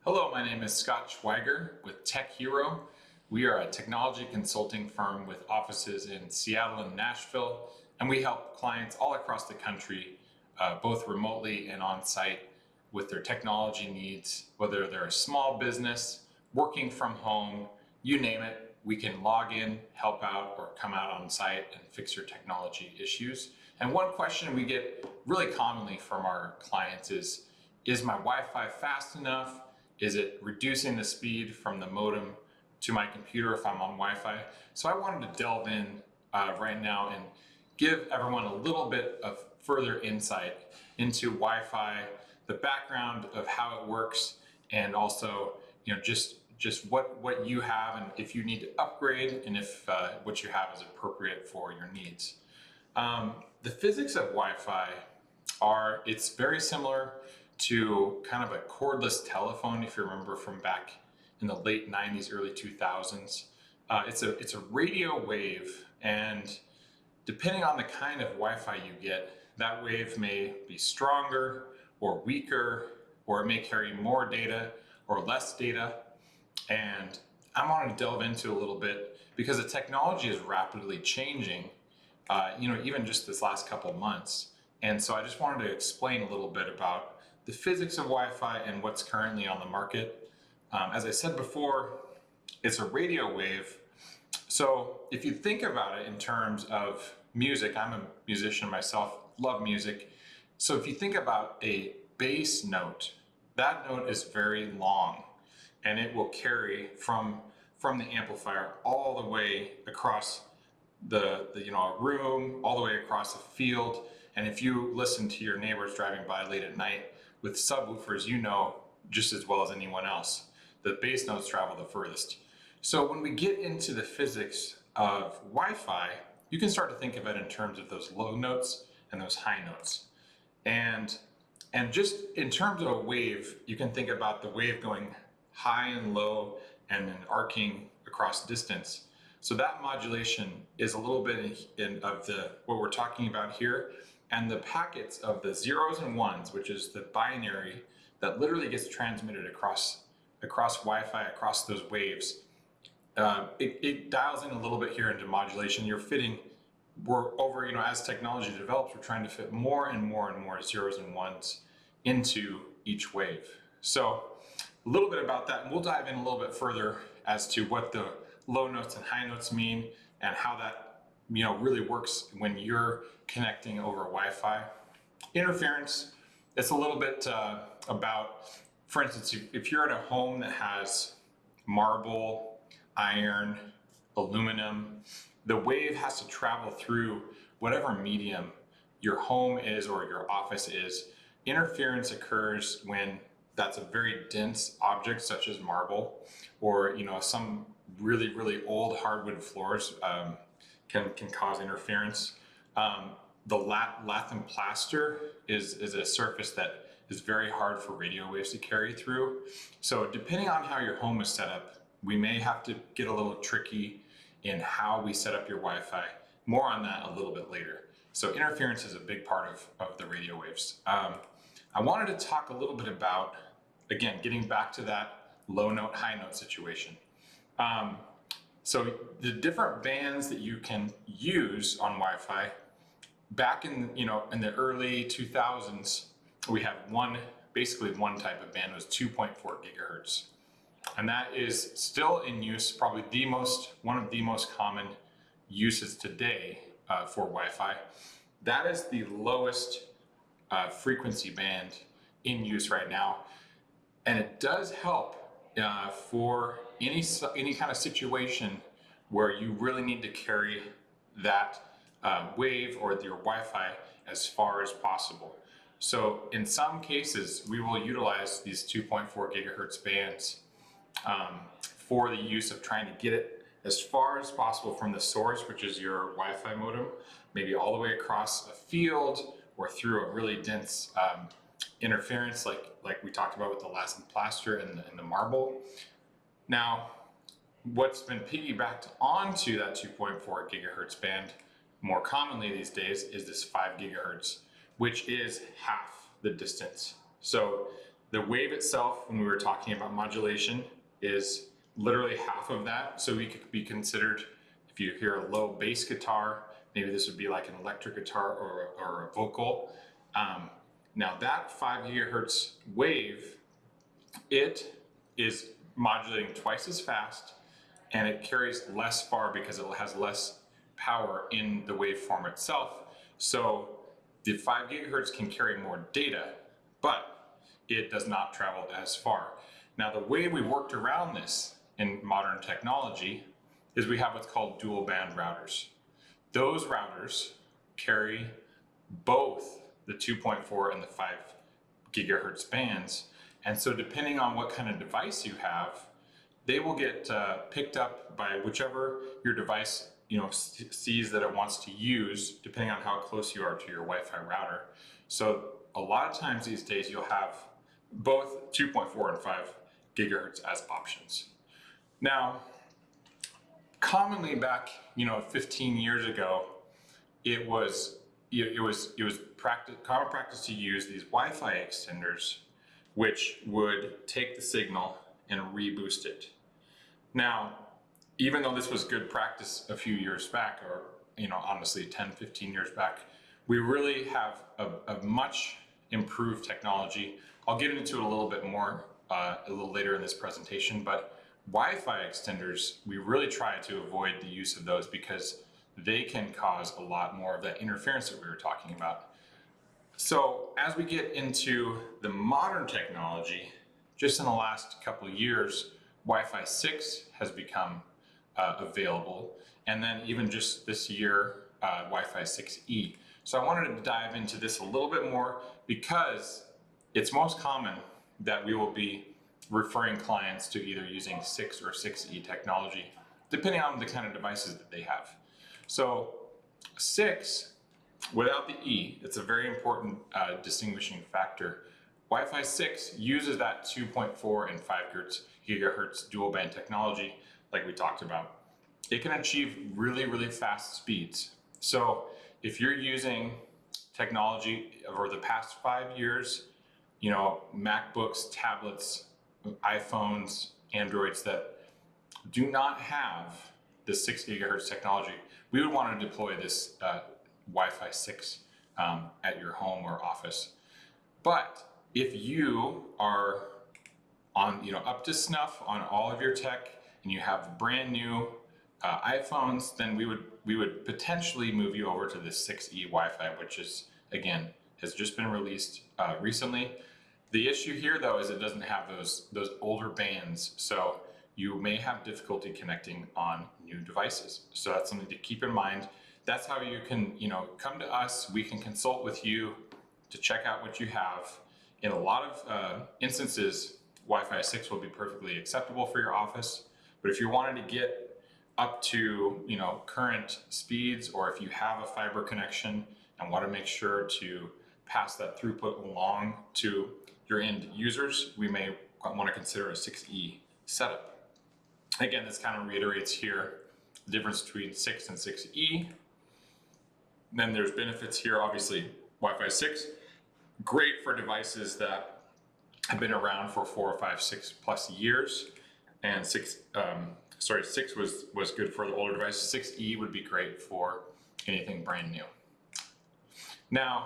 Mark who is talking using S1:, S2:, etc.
S1: Hello, my name is Scott Schweiger with Tech Hero. We are a technology consulting firm with offices in Seattle and Nashville, and we help clients all across the country, both remotely and on-site, with their technology needs, whether they're a small business, working from home, you name it, we can log in, help out, or come out on site and fix your technology issues. And one question we get really commonly from our clients is my Wi-Fi fast enough? Is it reducing the speed from the modem to my computer if I'm on Wi-Fi? So I wanted to delve in right now and give everyone a little bit of further insight into Wi-Fi, the background of how it works, and also just what you have and if you need to upgrade, and if what you have is appropriate for your needs. The physics of Wi-Fi it's very similar to kind of a cordless telephone, if you remember from back in the late 90s, early 2000s. It's a radio wave, and depending on the kind of Wi-Fi you get, that wave may be stronger or weaker, or it may carry more data or less data. And I want to delve into a little bit because the technology is rapidly changing, even just this last couple of months. And so I just wanted to explain a little bit about the physics of Wi-Fi and what's currently on the market. As I said before, it's a radio wave. So if you think about it in terms of music, I'm a musician myself, love music. So if you think about a bass note, that note is very long, and it will carry from the amplifier all the way across the room, all the way across a field. And if you listen to your neighbors driving by late at night with subwoofers, you know just as well as anyone else, the bass notes travel the furthest. So when we get into the physics of Wi-Fi, you can start to think of it in terms of those low notes and those high notes. And just in terms of a wave, you can think about the wave going high and low and then arcing across distance. So that modulation is a little bit of what we're talking about here. And the packets of the zeros and ones, which is the binary that literally gets transmitted across Wi-Fi, across those waves, it dials in a little bit here into modulation. As technology develops, we're trying to fit more and more and more zeros and ones into each wave. So a little bit about that, and we'll dive in a little bit further as to what the low notes and high notes mean and how that really works when you're connecting over Wi-Fi. Interference, it's a little bit about, for instance, if you're in a home that has marble, iron, aluminum, the wave has to travel through whatever medium your home is or your office is. Interference occurs when that's a very dense object such as marble, or some really, really old hardwood floors can cause interference. The lath and plaster is a surface that is very hard for radio waves to carry through. So depending on how your home is set up, we may have to get a little tricky in how we set up your Wi-Fi. More on that a little bit later. So interference is a big part of the radio waves. I wanted to talk a little bit about, again, getting back to that low note, high note situation. So the different bands that you can use on Wi-Fi, back in the early 2000s, we had basically one type of band, was 2.4 gigahertz. And that is still in use, probably one of the most common uses today for Wi-Fi. That is the lowest frequency band in use right now. And it does help for any kind of situation where you really need to carry that wave or your Wi-Fi as far as possible. So in some cases, we will utilize these 2.4 gigahertz bands for the use of trying to get it as far as possible from the source, which is your Wi-Fi modem, maybe all the way across a field or through a really dense interference like we talked about with the lath and plaster and the marble. Now, what's been piggybacked onto that 2.4 gigahertz band more commonly these days is this 5 gigahertz, which is half the distance. So the wave itself, when we were talking about modulation, is literally half of that. So we could be considered, if you hear a low bass guitar, maybe this would be like an electric guitar or a vocal. Now that 5 gigahertz wave, it is modulating twice as fast, and it carries less far because it has less power in the waveform itself. So the 5 gigahertz can carry more data, but it does not travel as far. Now, the way we worked around this in modern technology is we have what's called dual band routers. Those routers carry both the 2.4 and the 5 gigahertz bands. And so depending on what kind of device you have, they will get picked up by whichever your device sees that it wants to use, depending on how close you are to your Wi-Fi router. So a lot of times these days you'll have both 2.4 and 5 gigahertz as options. Now, commonly back 15 years ago, it was common practice to use these Wi-Fi extenders, which would take the signal and reboost it. Now, even though this was good practice a few years back, or honestly 10, 15 years back, we really have a much improved technology. I'll get into it a little bit more a little later in this presentation, but Wi-Fi extenders, we really try to avoid the use of those because they can cause a lot more of that interference that we were talking about. So as we get into the modern technology, just in the last couple of years, Wi-Fi 6 has become available, and then even just this year, Wi-Fi 6E. So I wanted to dive into this a little bit more because it's most common that we will be referring clients to either using 6 or 6E technology, depending on the kind of devices that they have. So 6, without the E, it's a very important distinguishing factor. Wi-Fi 6 uses that 2.4 and 5 gigahertz dual band technology like we talked about. It can achieve really, really fast speeds. So if you're using technology over the past 5 years, MacBooks, tablets, iPhones, Androids that do not have the 6 gigahertz technology, we would want to deploy this Wi-Fi 6 at your home or office. But if you are on, up to snuff on all of your tech and you have brand new iPhones, then we would potentially move you over to the 6E Wi-Fi, which is, again, has just been released recently. The issue here, though, is it doesn't have those older bands, so you may have difficulty connecting on new devices. So that's something to keep in mind. That's how you can, come to us. We can consult with you to check out what you have. In a lot of instances, Wi-Fi 6 will be perfectly acceptable for your office. But if you're wanting to get up to, current speeds, or if you have a fiber connection and want to make sure to pass that throughput along to your end users, we may want to consider a 6E setup. Again, this kind of reiterates here the difference between 6 and 6E. Then there's benefits here, obviously. Wi-Fi 6, great for devices that have been around for 4 or 5, 6 plus years. And 6 was good for the older devices. 6E would be great for anything brand new. Now,